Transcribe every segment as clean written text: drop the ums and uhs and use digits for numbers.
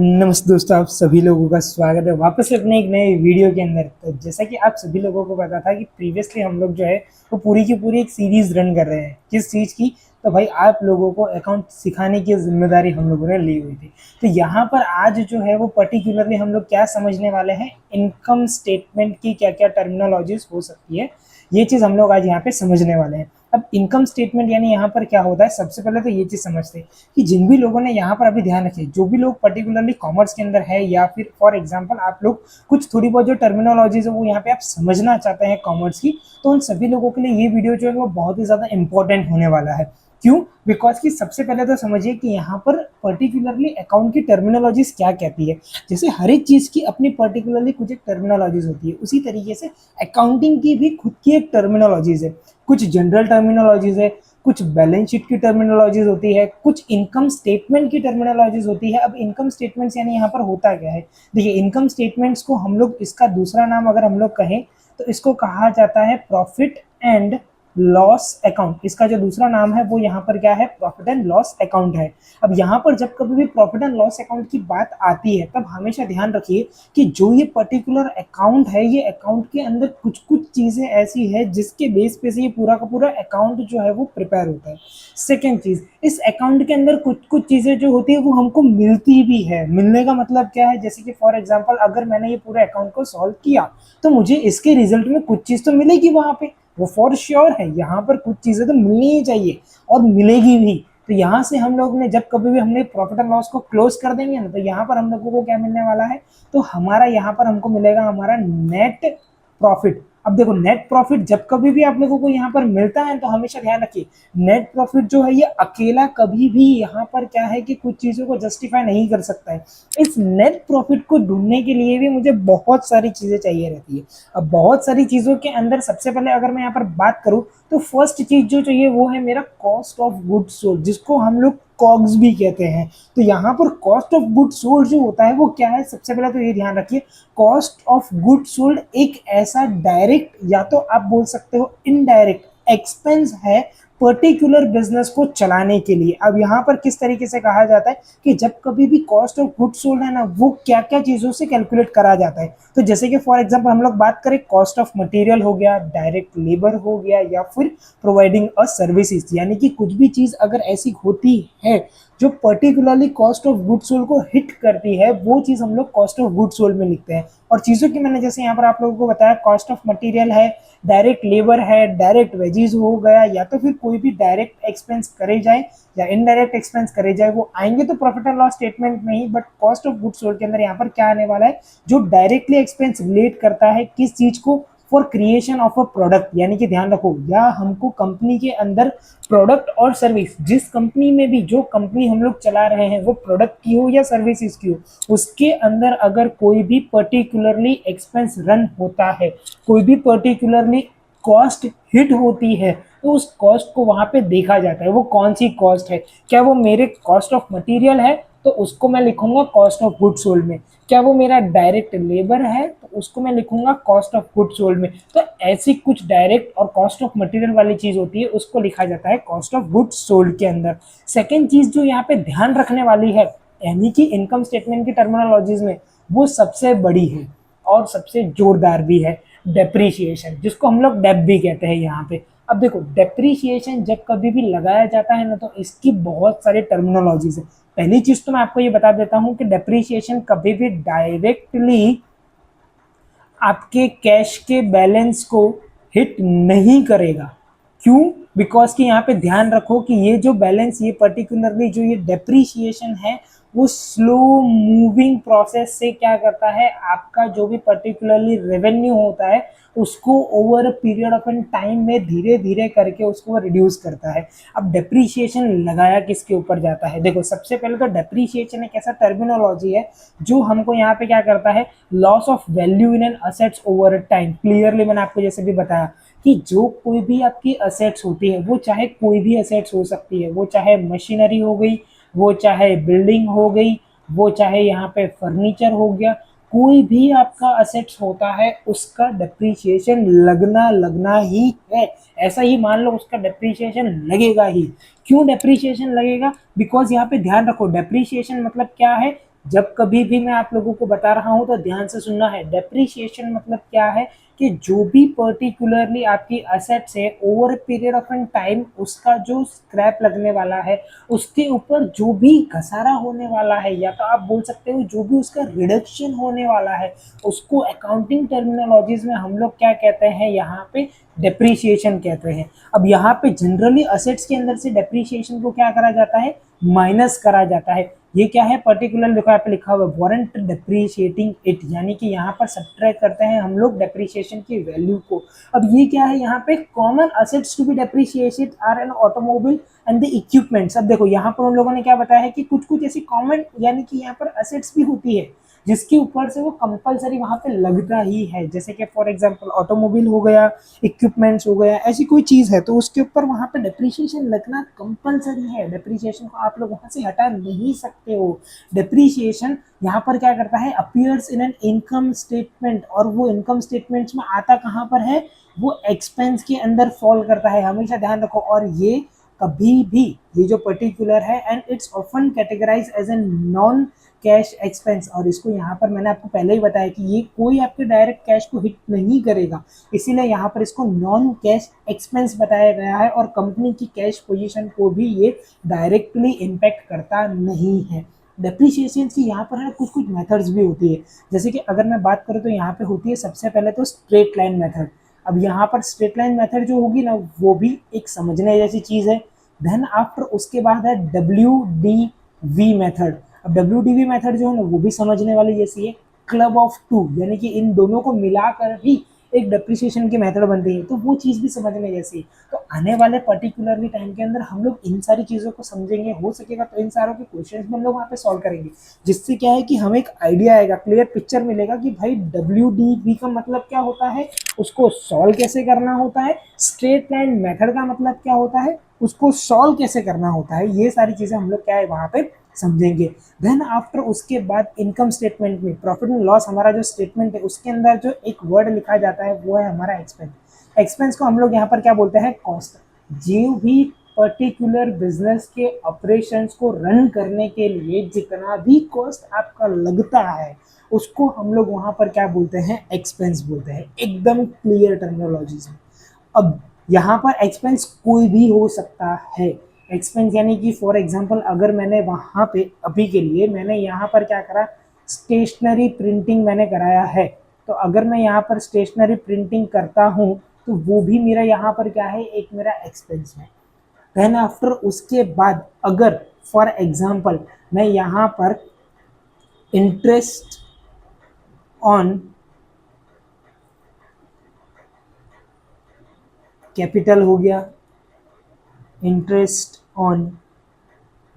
नमस्ते दोस्तों, आप सभी लोगों का स्वागत है वापस से अपने एक नए वीडियो के अंदर। तो जैसा कि आप सभी लोगों को पता था कि प्रीवियसली हम लोग जो है वो पूरी की पूरी एक सीरीज रन कर रहे हैं। किस चीज़ की? तो भाई आप लोगों को अकाउंट सिखाने की जिम्मेदारी हम लोगों ने ली हुई थी। तो यहाँ पर आज जो है वो पर्टिकुलरली हम लोग क्या समझने वाले हैं, इनकम स्टेटमेंट की क्या क्या टर्मिनोलॉजीज हो सकती है, ये चीज़ हम लोग आज यहाँ पे समझने वाले हैं। अब इनकम स्टेटमेंट यानी यहाँ पर क्या होता है, सबसे पहले तो ये चीज़ समझते हैं कि जिन भी लोगों ने यहाँ पर अभी ध्यान रखिए, जो भी लोग पर्टिकुलरली कॉमर्स के अंदर है या फिर फॉर एग्जांपल आप लोग कुछ थोड़ी बहुत जो टर्मिनोलॉजीज है वो यहाँ पे आप समझना चाहते हैं कॉमर्स की, तो उन सभी लोगों के लिए ये वीडियो जो है वो बहुत ही ज़्यादा इंपॉर्टेंट होने वाला है। क्यों? बिकॉज कि सबसे पहले तो समझिए कि यहाँ पर पर्टिकुलरली अकाउंट की टर्मिनोलॉजीज क्या कहती है। जैसे हर एक चीज़ की अपनी पर्टिकुलरली कुछ एक टर्मिनोलॉजीज होती है, उसी तरीके से अकाउंटिंग की भी खुद की एक टर्मिनोलॉजीज है। कुछ जनरल टर्मिनोलॉजीज है, कुछ बैलेंस शीट की टर्मिनोलॉजीज होती है, कुछ इनकम स्टेटमेंट की टर्मिनोलॉजीज होती है। अब इनकम स्टेटमेंट्स यानी यहाँ पर होता क्या है, देखिए इनकम स्टेटमेंट्स को हम लोग, इसका दूसरा नाम अगर हम लोग कहें तो इसको कहा जाता है प्रॉफिट एंड लॉस अकाउंट। इसका जो दूसरा नाम है वो यहाँ पर क्या है, प्रॉफिट एंड लॉस अकाउंट है। अब यहाँ पर जब कभी भी प्रॉफिट एंड लॉस अकाउंट की बात आती है तब हमेशा ध्यान रखिए कि जो ये पर्टिकुलर अकाउंट है, ये अकाउंट के अंदर कुछ कुछ चीजें ऐसी है जिसके बेस पे से ये पूरा का पूरा अकाउंट जो है वो प्रिपेयर होता है। सेकेंड चीज, इस अकाउंट के अंदर कुछ कुछ चीजें जो होती है वो हमको मिलती भी है। मिलने का मतलब क्या है, जैसे कि फॉर एग्जाम्पल अगर मैंने ये पूरे अकाउंट को सॉल्व किया तो मुझे इसके रिजल्ट में कुछ चीज तो मिलेगी वहां पे, वो फॉर श्योर है। यहाँ पर कुछ चीजें तो मिलनी ही चाहिए और मिलेगी भी। तो यहाँ से हम लोग ने जब कभी भी हमने प्रॉफिट एंड लॉस को क्लोज कर देंगे ना, तो यहाँ पर हम लोगों को क्या मिलने वाला है, तो हमारा यहाँ पर हमको मिलेगा हमारा नेट प्रॉफिट। अब देखो नेट प्रॉफिट जब कभी भी आप लोगों को यहाँ पर मिलता है तो हमेशा ध्यान रखिए, नेट प्रॉफिट जो है ये अकेला कभी भी यहाँ पर क्या है कि कुछ चीजों को जस्टिफाई नहीं कर सकता है। इस नेट प्रॉफिट को ढूंढने के लिए भी मुझे बहुत सारी चीजें चाहिए रहती है। अब बहुत सारी चीजों के अंदर सबसे पहले अगर मैं यहाँ पर बात करूं तो फर्स्ट चीज जो चाहिए वो है मेरा कॉस्ट ऑफ गुड सोल्ड, जिसको हम लोग कॉग्स भी कहते हैं। तो यहाँ पर कॉस्ट ऑफ गुड सोल्ड जो होता है वो क्या है, सबसे पहले तो ये ध्यान रखिए, कॉस्ट ऑफ गुड सोल्ड एक ऐसा डायरेक्ट या तो आप बोल सकते हो इनडायरेक्ट एक्सपेंस है पर्टिकुलर बिजनेस को चलाने के लिए। अब यहाँ पर किस तरीके से कहा जाता है कि जब कभी भी कॉस्ट ऑफ गुड सोल्ड है ना, वो क्या क्या चीजों से कैलकुलेट करा जाता है। तो जैसे कि फॉर एग्जांपल हम लोग बात करें, कॉस्ट ऑफ मटेरियल हो गया, डायरेक्ट लेबर हो गया, या फिर प्रोवाइडिंग अ सर्विसेज, यानी कि कुछ भी चीज अगर ऐसी होती है जो particularly cost of good sold को हिट करती है, वो चीज हम लोग कॉस्ट ऑफ गुड सोल्ड में लिखते हैं। और चीजों की मैंने जैसे यहाँ पर आप लोगों को बताया, कॉस्ट ऑफ मटेरियल है, डायरेक्ट लेबर है, डायरेक्ट वेजीज हो गया, या तो फिर कोई भी डायरेक्ट एक्सपेंस करे जाए या इनडायरेक्ट एक्सपेंस करे जाए, वो आएंगे तो प्रॉफिट एंड लॉस स्टेटमेंट में ही। But cost of good sold के अंदर यहाँ पर क्या आने वाला है, जो डायरेक्टली एक्सपेंस रिलेट करता है किस चीज को, for creation of a product. यानी कि ध्यान रखो, या हमको कंपनी के अंदर प्रोडक्ट और सर्विस, जिस कंपनी में भी, जो कंपनी हम लोग चला रहे हैं वो प्रोडक्ट की हो या सर्विसेज की हो, उसके अंदर अगर कोई भी पर्टिकुलरली एक्सपेंस रन होता है, कोई भी पर्टिकुलरली कॉस्ट हिट होती है, तो उस कॉस्ट को वहां पे देखा जाता है वो कौन सी कॉस्ट है। क्या वो मेरे कॉस्ट ऑफ मटेरियल है तो उसको मैं लिखूंगा कॉस्ट ऑफ गुड सोल्ड में। क्या वो मेरा डायरेक्ट लेबर है तो उसको मैं लिखूंगा कॉस्ट ऑफ गुड सोल्ड में। तो ऐसी कुछ डायरेक्ट और कॉस्ट ऑफ मटेरियल वाली चीज होती है, उसको लिखा जाता है कॉस्ट ऑफ गुड सोल्ड के अंदर। सेकेंड चीज जो यहाँ पे ध्यान रखने वाली है, यानी कि इनकम स्टेटमेंट की टर्मिनोलॉजीज में, वो सबसे बड़ी है और सबसे जोरदार भी है, डेप्रीशिएशन, जिसको हम लोग डेप भी कहते हैं यहाँ पे। अब देखो डेप्रीशिएशन जब कभी भी लगाया जाता है ना, तो इसकी बहुत सारी टर्मिनोलॉजीज है। पहली चीज तो मैं आपको ये बता देता हूँ कि डेप्रीशिएशन कभी भी डायरेक्टली आपके कैश के बैलेंस को हिट नहीं करेगा। क्यों? बिकॉज कि यहाँ पे ध्यान रखो कि ये जो बैलेंस, ये पर्टिकुलरली जो ये डेप्रीशिएशन है, वो स्लो मूविंग प्रोसेस से क्या करता है, आपका जो भी पर्टिकुलरली रेवेन्यू होता है उसको over a period of an time में धीरे धीरे करके उसको रिड्यूस करता है। अब डेप्रीशिएशन लगाया किसके ऊपर जाता है, देखो सबसे पहले तो डेप्रीशिएशन एक ऐसा टर्मिनोलॉजी है जो हमको यहाँ पे क्या करता है, loss of value in an assets over a time. Clearly मैंने आपको जैसे भी बताया कि जो कोई भी आपकी असेट्स होती है, वो चाहे कोई भी असेट्स हो सकती है, वो चाहे मशीनरी हो गई, वो चाहे बिल्डिंग हो गई, वो चाहे यहाँ पे फर्नीचर हो गया, कोई भी आपका असेट्स होता है उसका डेप्रीशिएशन लगना लगना ही है। ऐसा ही मान लो उसका डेप्रीशिएशन लगेगा ही। क्यों डेप्रीशिएशन लगेगा? बिकॉज यहाँ पे ध्यान रखो, डेप्रीशिएशन मतलब क्या है जब कभी भी मैं आप लोगों को बता रहा हूँ तो ध्यान से सुनना है। डेप्रिसिएशन मतलब क्या है कि जो भी पर्टिकुलरली आपकी असेट्स है over period of an time उसका जो स्क्रैप लगने वाला है, उसके ऊपर जो भी घसारा होने वाला है, या तो आप बोल सकते हो जो भी उसका रिडक्शन होने वाला है, उसको अकाउंटिंग टर्मिनोलॉजीज में हम लोग क्या कहते हैं, यहाँ पे डेप्रिसिएशन कहते हैं। अब यहाँ पे जनरली असेट्स के अंदर से डेप्रिसिएशन को क्या करा जाता है, माइनस करा जाता है। ये क्या है, पर्टिकुलर लिखा पे लिखा हुआ वारंट डेप्रिशिएटिंग इट, यानी कि यहाँ पर सब्ट्रैक्ट करते हैं हम लोग डेप्रिसिएशन की वैल्यू को। अब ये क्या है, यहाँ पे common assets to be depreciated are an automobile and the equipments. अब देखो यहाँ पर उन लोगों ने क्या बताया है कि कुछ कुछ ऐसी कॉमन यानी कि यहाँ पर असेट्स भी होती है जिसके ऊपर से वो कंपलसरी वहां पे लगता ही है, जैसे कि फॉर एग्जांपल ऑटोमोबाइल हो गया, इक्विपमेंट्स हो गया, ऐसी कोई चीज है तो उसके ऊपर वहां पे डेप्रिसिएशन लगना कंपलसरी है। डेप्रिसिएशन को आप लोग वहां से हटा नहीं सकते हो। डेप्रिसिएशन यहाँ पर क्या करता है, appears in an income statement, और वो इनकम स्टेटमेंट्स में आता कहाँ पर है, वो एक्सपेंस के अंदर फॉल करता है, हमेशा ध्यान रखो। और ये कभी भी, ये जो पर्टिकुलर है, and it's often categorize as an non cash expense, और इसको यहाँ पर मैंने आपको पहले ही बताया कि ये कोई आपके डायरेक्ट कैश को हिट नहीं करेगा, इसीलिए यहाँ पर इसको नॉन कैश एक्सपेंस बताया गया है, और कंपनी की कैश पोजीशन को भी ये डायरेक्टली इम्पैक्ट करता नहीं है। डेप्रिसिएशन की यहाँ पर है ना कुछ कुछ मेथड्स भी होती है, जैसे कि अगर मैं बात करूँ तो यहाँ पे होती है सबसे पहले तो स्ट्रेट लाइन मेथड। अब यहाँ पर स्ट्रेट लाइन मेथड जो होगी ना वो भी एक समझने जैसी चीज है। देन आफ्टर उसके बाद है WDV मेथड। अब WDV मेथड जो है ना वो भी समझने वाली जैसी है। क्लब ऑफ टू, यानी कि इन दोनों को मिलाकर ही एक डेप्रिसिएशन की मेथड बनती है, तो वो चीज़ भी समझने जैसी है। तो आने वाले पर्टिकुलरली टाइम के अंदर हम लोग इन सारी चीज़ों को समझेंगे, हो सकेगा तो इन सारों के क्वेश्चंस भी हम लोग वहाँ पे सॉल्व करेंगे, जिससे क्या है कि हमें एक आइडिया आएगा, क्लियर पिक्चर मिलेगा कि भाई WDV का मतलब क्या होता है, उसको सॉल्व कैसे करना होता है, स्ट्रेट लाइन मेथड का मतलब क्या होता है, उसको सॉल्व कैसे करना होता है, ये सारी चीज़ें हम लोग क्या है वहाँ पे समझेंगे। देन आफ्टर उसके बाद इनकम स्टेटमेंट में प्रॉफिट एंड लॉस, हमारा जो स्टेटमेंट है उसके अंदर जो एक वर्ड लिखा जाता है वो है हमारा एक्सपेंस। एक्सपेंस को हम लोग यहाँ पर क्या बोलते हैं, कॉस्ट। जो भी पर्टिकुलर बिजनेस के ऑपरेशंस को रन करने के लिए जितना भी कॉस्ट आपका लगता है उसको हम लोग वहां पर क्या बोलते हैं, एक्सपेंस बोलते हैं, एकदम क्लियर टर्मिनोलॉजीज में। अब यहाँ पर एक्सपेंस कोई भी हो सकता है। एक्सपेंस यानी कि फॉर एग्जांपल अगर मैंने वहाँ पे अभी के लिए मैंने यहाँ पर क्या करा, स्टेशनरी प्रिंटिंग मैंने कराया है, तो अगर मैं यहाँ पर स्टेशनरी प्रिंटिंग करता हूँ तो वो भी मेरा यहाँ पर क्या है, एक मेरा एक्सपेंस है। देन आफ्टर उसके बाद अगर फॉर एग्जांपल मैं यहाँ पर इंटरेस्ट ऑन कैपिटल हो गया, इंटरेस्ट ऑन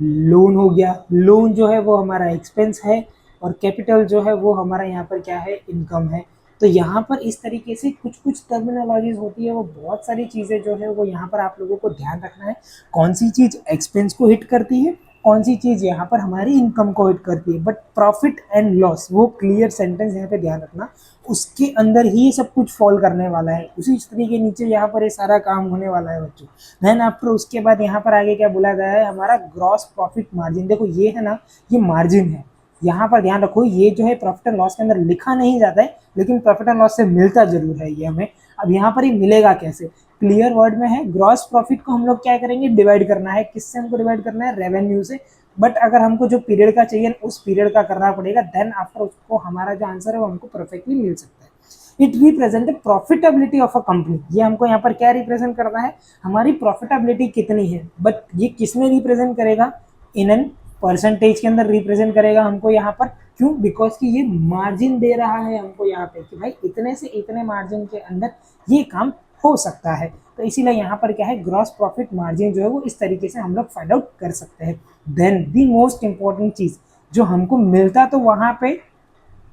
लोन हो गया, लोन जो है वो हमारा एक्सपेंस है, और कैपिटल जो है वो हमारा यहाँ पर क्या है, इनकम है। तो यहाँ पर इस तरीके से कुछ कुछ टर्मिनोलॉजीज होती है, वो बहुत सारी चीज़ें जो है वो यहाँ पर आप लोगों को ध्यान रखना है, कौन सी चीज़ एक्सपेंस को हिट करती है, कौन सी चीज़ यहाँ पर हमारी इनकम को हिट करती है। बट प्रॉफिट एंड लॉस वो क्लियर सेंटेंस यहाँ पे ध्यान रखना, उसके अंदर ही सब कुछ फॉल करने वाला है, उसी स्त्री के नीचे यहाँ पर ये सारा काम होने वाला है बच्चों। देन आफ्टर उसके बाद यहाँ पर आगे क्या बोला गया है, हमारा ग्रॉस प्रॉफिट मार्जिन। देखो ये है ना, ये मार्जिन है, यहाँ पर ध्यान रखो, ये जो है प्रॉफिट एंड लॉस के अंदर लिखा नहीं जाता है, लेकिन प्रॉफिट एंड लॉस से मिलता जरूर है ये हमें। अब यहाँ पर ये मिलेगा कैसे, क्लियर वर्ड में है, ग्रॉस प्रॉफिट को हम लोग क्या करेंगे, डिवाइड करना है, किससे हमको डिवाइड करना है, रेवेन्यू से। बट अगर हमको जो पीरियड का चाहिए उस पीरियड का करना पड़ेगा, देन आफ्टर उसको हमारा जो आंसर है वो हमको परफेक्टली मिल सकता है। It represent the profitability of a company, ये हमको यहाँ पर क्या रिप्रेजेंट करना है, हमारी प्रॉफिटेबिलिटी कितनी है। बट ये किस में रिप्रेजेंट करेगा, इन एन परसेंटेज के अंदर रिप्रेजेंट करेगा हमको यहाँ पर, क्यों, बिकॉज कि ये मार्जिन दे रहा है हमको यहाँ पे कि भाई इतने से इतने मार्जिन के अंदर ये काम हो सकता है। तो इसीलिए यहाँ पर क्या है, ग्रॉस प्रॉफिट मार्जिन जो है वो इस तरीके से हम लोग फाइंड आउट कर सकते हैं। देन दी मोस्ट इंपॉर्टेंट चीज जो हमको मिलता तो वहां पे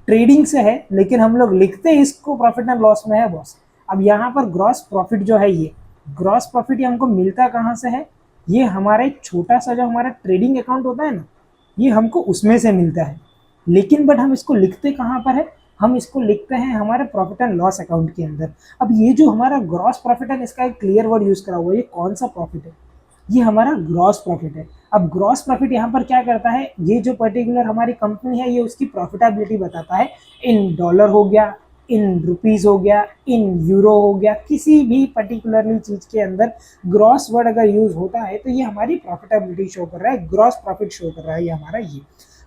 ट्रेडिंग से है, लेकिन हम लोग लिखते इसको प्रॉफिट एंड लॉस में है बॉस। अब यहाँ पर ग्रॉस प्रॉफिट जो है, ये ग्रॉस प्रॉफिट ये हमको मिलता कहाँ से है, ये हमारे छोटा सा जो हमारा ट्रेडिंग अकाउंट होता है ना, ये हमको उसमें से मिलता है। लेकिन बट हम इसको लिखते कहाँ पर है, हम इसको लिखते हैं हमारे प्रॉफिट एंड लॉस अकाउंट के अंदर। अब ये जो हमारा ग्रॉस प्रॉफिट है इसका एक क्लियर वर्ड यूज करा हुआ है, ये कौन सा प्रॉफिट है, ये हमारा ग्रॉस प्रॉफिट है। अब ग्रॉस प्रॉफिट यहाँ पर क्या करता है, ये जो पर्टिकुलर हमारी कंपनी है ये उसकी प्रॉफिटेबिलिटी बताता है, इन डॉलर हो गया, इन रुपीज़ हो गया, इन यूरो हो गया, किसी भी पर्टिकुलरली चीज़ के अंदर ग्रॉस वर्ड अगर यूज होता है तो ये हमारी प्रॉफिटेबिलिटी शो कर रहा है, ग्रॉस प्रॉफिट शो कर रहा है ये हमारा ये,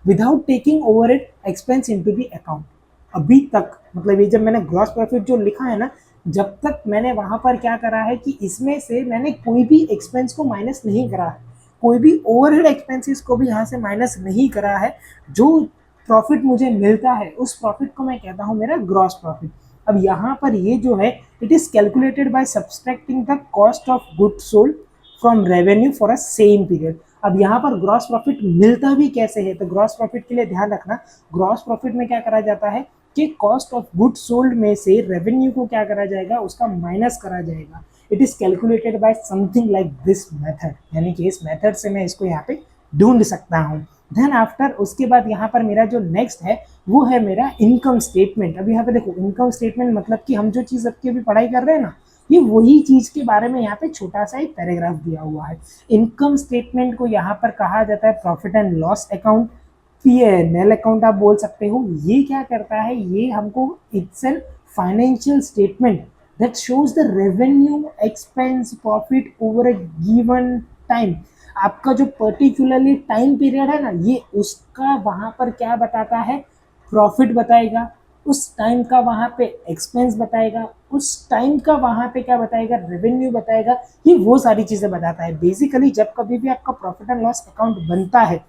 without taking over it expense into the account. अभी तक मतलब ये जब मैंने ग्रॉस प्रॉफिट जो लिखा है ना, जब तक मैंने वहां पर क्या करा है कि इसमें से मैंने कोई भी एक्सपेंस को माइनस नहीं करा है, कोई भी ओवरहेड एक्सपेंसेस को भी यहाँ से माइनस नहीं करा है, जो प्रॉफिट मुझे मिलता है उस प्रॉफिट को मैं कहता हूँ मेरा ग्रॉस प्रॉफिट। अब यहाँ पर ये जो है it is calculated by subtracting the cost of good sold from revenue for a same period. अब यहाँ पर ग्रॉस प्रॉफिट मिलता भी कैसे है, तो ग्रॉस प्रॉफिट के लिए ध्यान रखना, ग्रॉस प्रॉफिट में क्या करा जाता है कि कॉस्ट ऑफ गुड सोल्ड में से रेवेन्यू को क्या करा जाएगा, उसका माइनस करा जाएगा। It is calculated by something like this method, यानी कि इस मेथड से मैं इसको यहाँ पे ढूंढ सकता हूँ। देन आफ्टर उसके बाद यहाँ पर मेरा जो नेक्स्ट है वो है मेरा इनकम स्टेटमेंट। अब यहाँ पे देखो इनकम स्टेटमेंट मतलब कि हम जो चीज़ अब की अभी पढ़ाई कर रहे हैं ना, ये वही चीज के बारे में यहाँ पे छोटा सा एक पैराग्राफ दिया हुआ है। इनकम स्टेटमेंट को यहाँ पर कहा जाता है profit and loss account, PNL account आप बोल सकते हो। ये क्या करता है, ये हमको it's an financial statement that shows the revenue expense profit over a given time. आपका जो पर्टिकुलरली टाइम पीरियड है ना, ये उसका वहां पर क्या बताता है, प्रॉफिट बताएगा, उस टाइम का वहां पे एक्सपेंस बताएगा, उस टाइम का वहां पे क्या बताएगा, रेवेन्यू बताएगा। ये वो सारी चीजें बताता है। बेसिकली जब कभी भी आपका प्रॉफिट एंड लॉस अकाउंट बनता है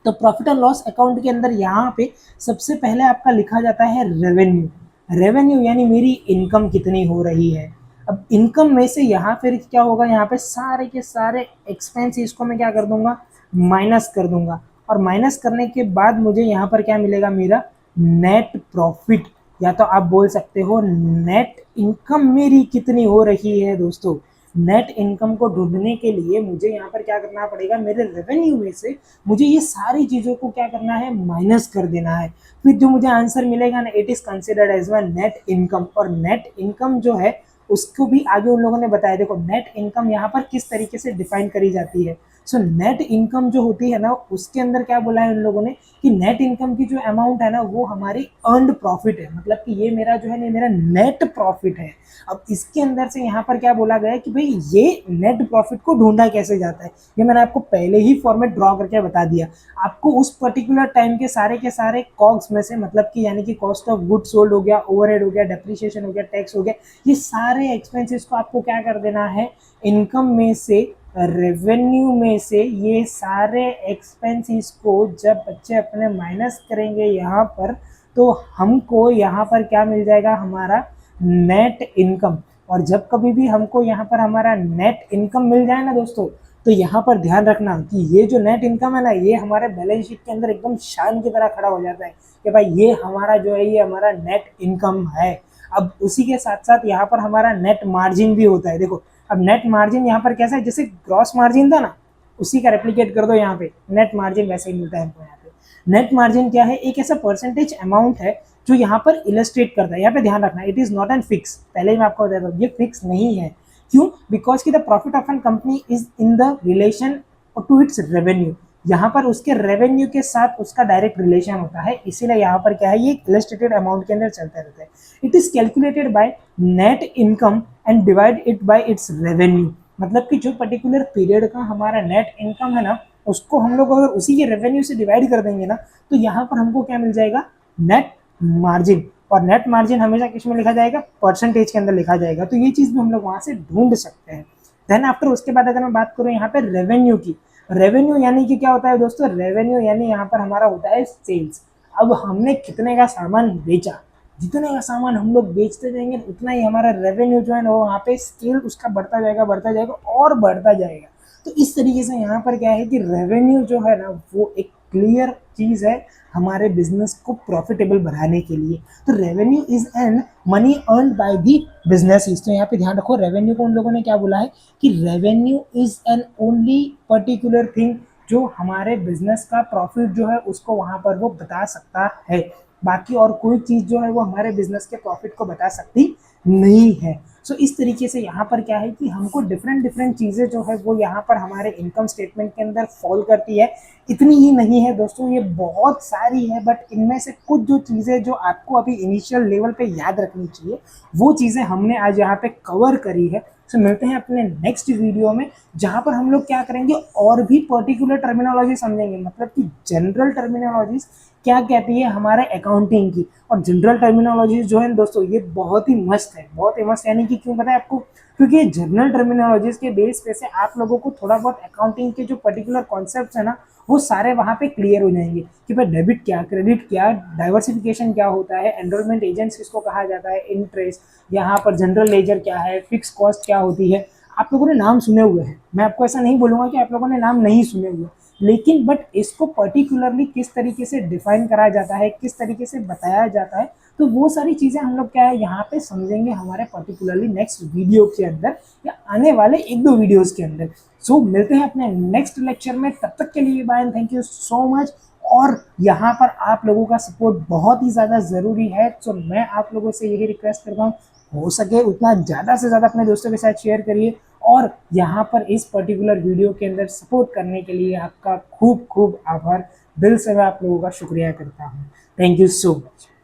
तो प्रॉफिट एंड लॉस अकाउंट के अंदर यहाँ पे सबसे पहले आपका लिखा जाता है रेवेन्यू। रेवेन्यू यानी मेरी इनकम कितनी हो रही है। अब इनकम में से यहाँ फिर क्या होगा, यहाँ पे सारे के सारे एक्सपेंस इसको मैं क्या कर दूंगा, माइनस कर दूंगा, और माइनस करने के बाद मुझे यहाँ पर क्या मिलेगा, मेरा नेट प्रॉफिट, या तो आप बोल सकते हो नेट इनकम मेरी कितनी हो रही है। दोस्तों नेट इनकम को ढूंढने के लिए मुझे यहाँ पर क्या करना पड़ेगा, मेरे रेवेन्यू में से मुझे ये सारी चीज़ों को क्या करना है, माइनस कर देना है। फिर जो मुझे आंसर मिलेगा ना, it is considered as my net income. और नेट इनकम जो है उसको भी आगे उन लोगों ने बताया। देखो नेट इनकम यहाँ पर किस तरीके से डिफाइन करी जाती है। सो नेट इनकम जो होती है ना, उसके अंदर क्या बोला है उन लोगों ने कि नेट इनकम की जो अमाउंट है ना वो हमारी अर्नड प्रॉफिट है, मतलब कि ये मेरा जो है ना मेरा नेट प्रॉफिट है। अब इसके अंदर से यहाँ पर क्या बोला गया है कि भाई ये नेट प्रॉफिट को ढूंढा कैसे जाता है, ये मैंने आपको पहले ही फॉर्मेट ड्रॉ करके बता दिया। आपको उस पर्टिकुलर टाइम के सारे कॉग्स में से, मतलब कि यानी कि कॉस्ट ऑफ गुड सोल्ड हो गया, ओवरहेड हो गया, डेप्रिसिएशन हो गया, टैक्स हो गया, ये सारे एक्सपेंसेस को आपको क्या कर देना है, इनकम में से, रेवेन्यू में से ये सारे एक्सपेंसेस को जब बच्चे अपने माइनस करेंगे यहाँ पर, तो हमको यहाँ पर क्या मिल जाएगा, हमारा नेट इनकम। और जब कभी भी हमको यहाँ पर हमारा नेट इनकम मिल जाए ना दोस्तों, तो यहाँ पर ध्यान रखना कि ये जो नेट इनकम है ना, ये हमारे बैलेंस शीट के अंदर एकदम शान की तरह खड़ा हो जाता है कि भाई ये हमारा जो है ये हमारा नेट इनकम है। अब उसी के साथ साथ यहाँ पर हमारा नेट मार्जिन भी होता है। देखो अब नेट मार्जिन यहाँ पर कैसा है, जैसे ग्रॉस मार्जिन था ना उसी का रेप्लिकेट कर दो यहाँ पे, नेट मार्जिन वैसे ही मिलता है हमको यहाँ पे। नेट मार्जिन क्या है, एक ऐसा परसेंटेज अमाउंट है जो यहाँ पर इलस्ट्रेट करता है। यहाँ पे ध्यान रखना, it is not an fix, पहले ही मैं आपको बता दूं ये फिक्स नहीं है। क्यों, बिकॉज की the profit of an company is in the relation to its revenue. यहाँ पर उसके रेवेन्यू के साथ उसका डायरेक्ट रिलेशन होता है, इसीलिए यहाँ पर क्या है, ये इलस्ट्रेटेड अमाउंट के अंदर चलता रहता है। It is calculated by net income and divide it by it's revenue. मतलब कि जो पर्टिकुलर पीरियड का हमारा नेट इनकम है ना, उसको हम लोग अगर उसी के रेवेन्यू से डिवाइड कर देंगे ना, तो यहाँ पर हमको क्या मिल जाएगा, नेट मार्जिन। और नेट मार्जिन हमेशा किस में लिखा जाएगा, परसेंटेज के अंदर लिखा जाएगा। तो ये चीज भी हम लोग वहां से ढूंढ सकते हैं। देन आफ्टर उसके बाद अगर मैं बात करूँ यहाँ पे रेवेन्यू की, रेवेन्यू यानी कि क्या होता है दोस्तों, रेवेन्यू यानी यहाँ पर हमारा होता है सेल्स। अब हमने कितने का सामान बेचा, जितने का सामान हम लोग बेचते जाएंगे उतना ही हमारा रेवेन्यू जो है ना वो वहाँ पे स्केल उसका बढ़ता जाएगा और बढ़ता जाएगा। तो इस तरीके से यहाँ पर क्या है कि रेवेन्यू जो है ना वो एक क्लियर चीज है हमारे बिजनेस को प्रॉफिटेबल बनाने के लिए। तो revenue is an money earn by the business. तो यहाँ पे ध्यान रखो, रेवेन्यू को उन लोगों ने क्या बोला है कि revenue is an only particular thing जो हमारे बिजनेस का प्रॉफिट जो है उसको वहां पर वो बता सकता है। बाकी और कोई चीज जो है वो हमारे बिजनेस के प्रॉफिट को बता सकती नहीं है। सो इस तरीके से यहाँ पर क्या है कि हमको डिफरेंट डिफरेंट चीज़ें जो है वो यहाँ पर हमारे इनकम स्टेटमेंट के अंदर फॉल करती है। इतनी ही नहीं है दोस्तों, ये बहुत सारी है, बट इनमें से कुछ जो चीज़ें जो आपको अभी इनिशियल लेवल पे याद रखनी चाहिए वो चीज़ें हमने आज यहाँ पे कवर करी है। सो मिलते हैं अपने नेक्स्ट वीडियो में, जहाँ पर हम लोग क्या करेंगे और भी पर्टिकुलर टर्मिनोलॉजी समझेंगे, मतलब कि जनरल टर्मिनोलॉजीज क्या कहती है हमारे अकाउंटिंग की। और जनरल टर्मिनोलॉजीज जो है दोस्तों ये बहुत ही मस्त है, बहुत ही मस्त, यानी कि क्यों पता है आपको, क्योंकि ये जनरल टर्मिनोलॉजीज के बेस पे से आप लोगों को थोड़ा बहुत अकाउंटिंग के जो पर्टिकुलर कॉन्सेप्ट्स है ना वो सारे वहाँ पे क्लियर हो जाएंगे कि भाई डेबिट क्या, क्रेडिट क्या, डाइवर्सिफिकेशन क्या होता है, एनरोलमेंट एजेंट्स किसको कहा जाता है, इंटरेस्ट, यहाँ पर जनरल लेजर क्या है, फिक्स कॉस्ट क्या होती है। आप लोगों ने नाम सुने हुए हैं, मैं आपको ऐसा नहीं बोलूंगा कि आप लोगों ने नाम नहीं सुने हुए, लेकिन बट इसको पर्टिकुलरली किस तरीके से डिफाइन करा जाता है, किस तरीके से बताया जाता है, तो वो सारी चीज़ें हम लोग क्या है यहाँ पे समझेंगे हमारे पर्टिकुलरली नेक्स्ट वीडियो के अंदर या आने वाले एक दो वीडियोस के अंदर। सो मिलते हैं अपने नेक्स्ट लेक्चर में, तब तक के लिए bye and thank you so much. और यहाँ पर आप लोगों का सपोर्ट बहुत ही ज़्यादा ज़रूरी है, तो मैं आप लोगों से यही रिक्वेस्ट करता हूँ हो सके उतना ज़्यादा से ज़्यादा अपने दोस्तों के साथ शेयर करिए। और यहाँ पर इस पर्टिकुलर वीडियो के अंदर सपोर्ट करने के लिए आपका खूब खूब आभार, दिल से मैं आप लोगों का शुक्रिया करता हूँ। Thank you so much.